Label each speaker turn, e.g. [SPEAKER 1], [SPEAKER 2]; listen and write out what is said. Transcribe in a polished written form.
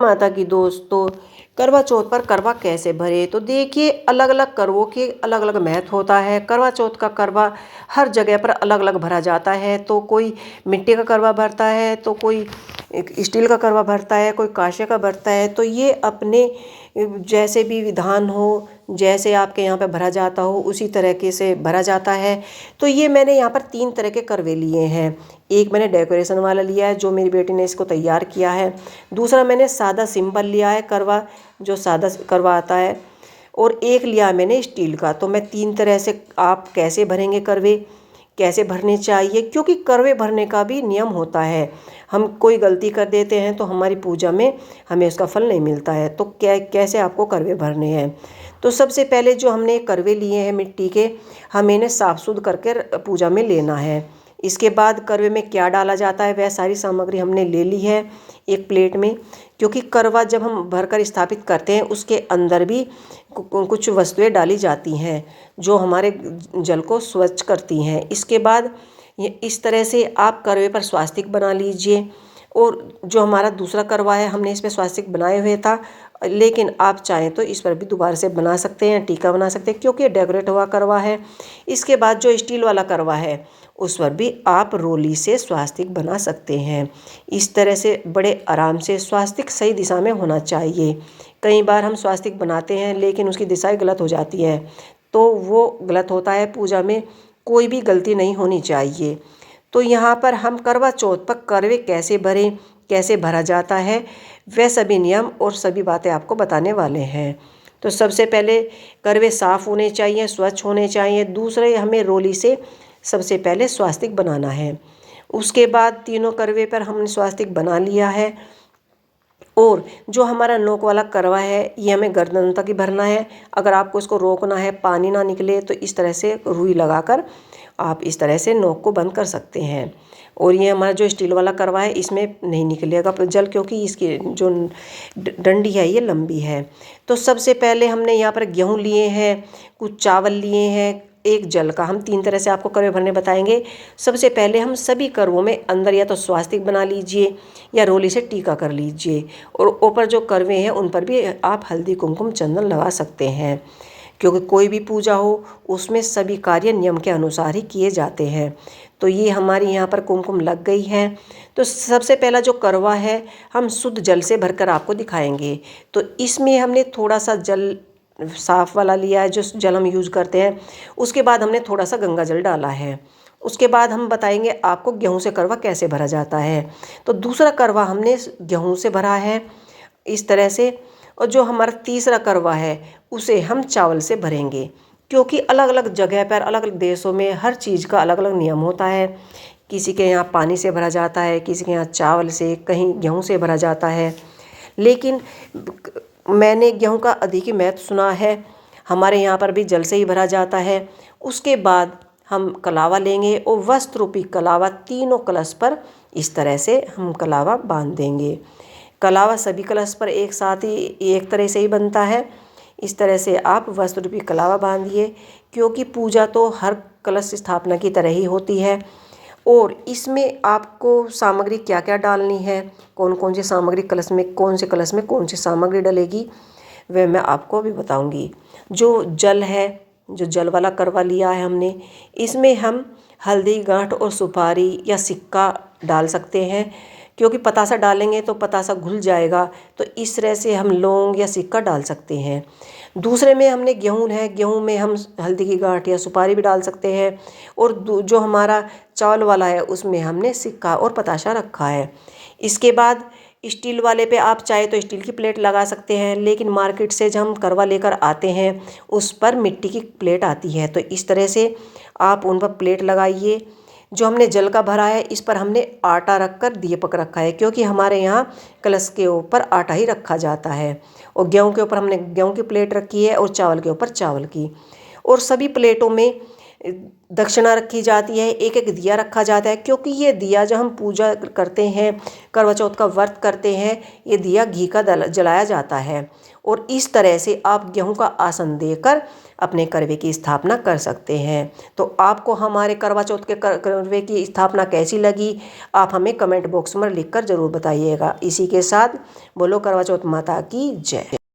[SPEAKER 1] माता की दोस्तों, करवा चौथ पर करवा कैसे भरे। तो देखिए, अलग अलग करवों के अलग अलग महत्व होता है। करवा चौथ का करवा हर जगह पर अलग अलग भरा जाता है। तो कोई मिट्टी का करवा भरता है, तो कोई एक स्टील का करवा भरता है, कोई कांसे का भरता है। तो ये अपने जैसे भी विधान हो, जैसे आपके यहाँ पे भरा जाता हो, उसी तरीके से भरा जाता है। तो ये मैंने यहाँ पर 3 तरह के करवे लिए हैं। एक मैंने डेकोरेशन वाला लिया है, जो मेरी बेटी ने इसको तैयार किया है। दूसरा मैंने सादा सिंपल लिया है करवा, जो सादा करवा आता है। और एक लिया मैंने स्टील का। तो मैं 3 तरह से आप कैसे भरेंगे करवे, कैसे भरने चाहिए, क्योंकि करवे भरने का भी नियम होता है। हम कोई गलती कर देते हैं तो हमारी पूजा में हमें उसका फल नहीं मिलता है। तो कैसे आपको करवे भरने हैं। तो सबसे पहले जो हमने करवे लिए हैं मिट्टी के, हमें इन्हें साफ सुथरा करके पूजा में लेना है। इसके बाद करवे में क्या डाला जाता है, वह सारी सामग्री हमने ले ली है एक प्लेट में। क्योंकि करवा जब हम भरकर स्थापित करते हैं, उसके अंदर भी कुछ वस्तुएं डाली जाती हैं जो हमारे जल को स्वच्छ करती हैं। इसके बाद ये इस तरह से आप करवे पर स्वास्तिक बना लीजिए। और जो हमारा दूसरा करवा है, हमने इसमें स्वास्तिक बनाए हुए था, लेकिन आप चाहें तो इस पर भी दोबारा से बना सकते हैं, टीका बना सकते हैं, क्योंकि ये डेकोरेट हुआ करवा है। इसके बाद जो स्टील वाला करवा है, उस पर भी आप रोली से स्वास्तिक बना सकते हैं। इस तरह से बड़े आराम से स्वास्तिक सही दिशा में होना चाहिए। कई बार हम स्वास्तिक बनाते हैं लेकिन उसकी दिशा गलत हो जाती है, तो वो गलत होता है। पूजा में कोई भी गलती नहीं होनी चाहिए। तो यहाँ पर हम करवा चौथ पर करवे कैसे भरें, कैसे भरा जाता है, वह सभी नियम और सभी बातें आपको बताने वाले हैं। तो सबसे पहले करवे साफ़ होने चाहिए, स्वच्छ होने चाहिए। दूसरे, हमें रोली से सबसे पहले स्वास्तिक बनाना है। उसके बाद तीनों करवे पर हमने स्वास्तिक बना लिया है। और जो हमारा नोक वाला करवा है, ये हमें गर्दन तक ही भरना है। अगर आपको इसको रोकना है, पानी ना निकले, तो इस तरह से रुई लगाकर आप इस तरह से नोक को बंद कर सकते हैं। और ये हमारा जो स्टील वाला करवा है, इसमें नहीं निकलेगा जल, क्योंकि इसकी जो डंडी है ये लंबी है। तो सबसे पहले हमने यहाँ पर गेहूँ लिए हैं, कुछ चावल लिए हैं, एक जल का। हम 3 तरह से आपको करवे भरने बताएंगे। सबसे पहले हम सभी करवों में अंदर या तो स्वास्तिक बना लीजिए या रोली से टीका कर लीजिए। और ऊपर जो करवे हैं उन पर भी आप हल्दी कुमकुम चंदन लगा सकते हैं, क्योंकि कोई भी पूजा हो उसमें सभी कार्य नियम के अनुसार ही किए जाते हैं। तो ये हमारी यहाँ पर कुमकुम लग गई है। तो सबसे पहला जो करवा है, हम शुद्ध जल से भरकर आपको दिखाएंगे। तो इसमें हमने थोड़ा सा जल साफ़ वाला लिया है, जो जल हम यूज़ करते हैं। उसके बाद हमने थोड़ा सा गंगा जल डाला है। उसके बाद हम बताएंगे आपको गेहूं से करवा कैसे भरा जाता है। तो दूसरा करवा हमने गेहूं से भरा है इस तरह से। और जो हमारा तीसरा करवा है, उसे हम चावल से भरेंगे, क्योंकि अलग अलग जगह पर, अलग अलग देशों में हर चीज़ का अलग अलग नियम होता है। किसी के यहाँ पानी से भरा जाता है, किसी के यहाँ चावल से, कहीं गेहूं से भरा जाता है। लेकिन मैंने गेहूं का अधिक ही महत्व सुना है। हमारे यहाँ पर भी जल से ही भरा जाता है। उसके बाद हम कलावा लेंगे और वस्त्र रूपी कलावा तीनों कलश पर इस तरह से हम कलावा बांध देंगे। कलावा सभी कलश पर एक साथ ही एक तरह से ही बनता है। इस तरह से आप वस्त्र रूपी कलावा बांधिए, क्योंकि पूजा तो हर कलश स्थापना की तरह ही होती है। और इसमें आपको सामग्री क्या क्या डालनी है, कौन कौन सी सामग्री कलश में, कौन से कलश में कौन सी सामग्री डलेगी, वह मैं आपको अभी बताऊंगी। जो जल है, जो जल वाला करवा लिया है हमने, इसमें हम हल्दी गांठ और सुपारी या सिक्का डाल सकते हैं, क्योंकि पतासा डालेंगे तो पतासा घुल जाएगा। तो इस तरह से हम लौंग या सिक्का डाल सकते हैं। दूसरे में हमने गेहूं है, गेहूं में हम हल्दी की गांठ या सुपारी भी डाल सकते हैं। और जो हमारा चावल वाला है, उसमें हमने सिक्का और पतासा रखा है। इसके बाद स्टील वाले पे आप चाहे तो स्टील की प्लेट लगा सकते हैं, लेकिन मार्केट से जब हम करवा लेकर आते हैं, उस पर मिट्टी की प्लेट आती है। तो इस तरह से आप उन पर प्लेट लगाइए। जो हमने जल का भरा है, इस पर हमने आटा रखकर दीपक रखा है, क्योंकि हमारे यहाँ कलश के ऊपर आटा ही रखा जाता है। और गेहूं के ऊपर हमने गेहूं की प्लेट रखी है और चावल के ऊपर चावल की। और सभी प्लेटों में दक्षिणा रखी जाती है, एक एक दिया रखा जाता है, क्योंकि ये दिया जब हम पूजा करते हैं, करवा चौथ का व्रत करते हैं, ये दिया घी का जलाया जाता है। और इस तरह से आप गेहूं का आसन देकर अपने करवे की स्थापना कर सकते हैं। तो आपको हमारे करवा चौथ के करवे की स्थापना कैसी लगी, आप हमें कमेंट बॉक्स में लिखकर ज़रूर बताइएगा। इसी के साथ बोलो करवा चौथ माता की जय।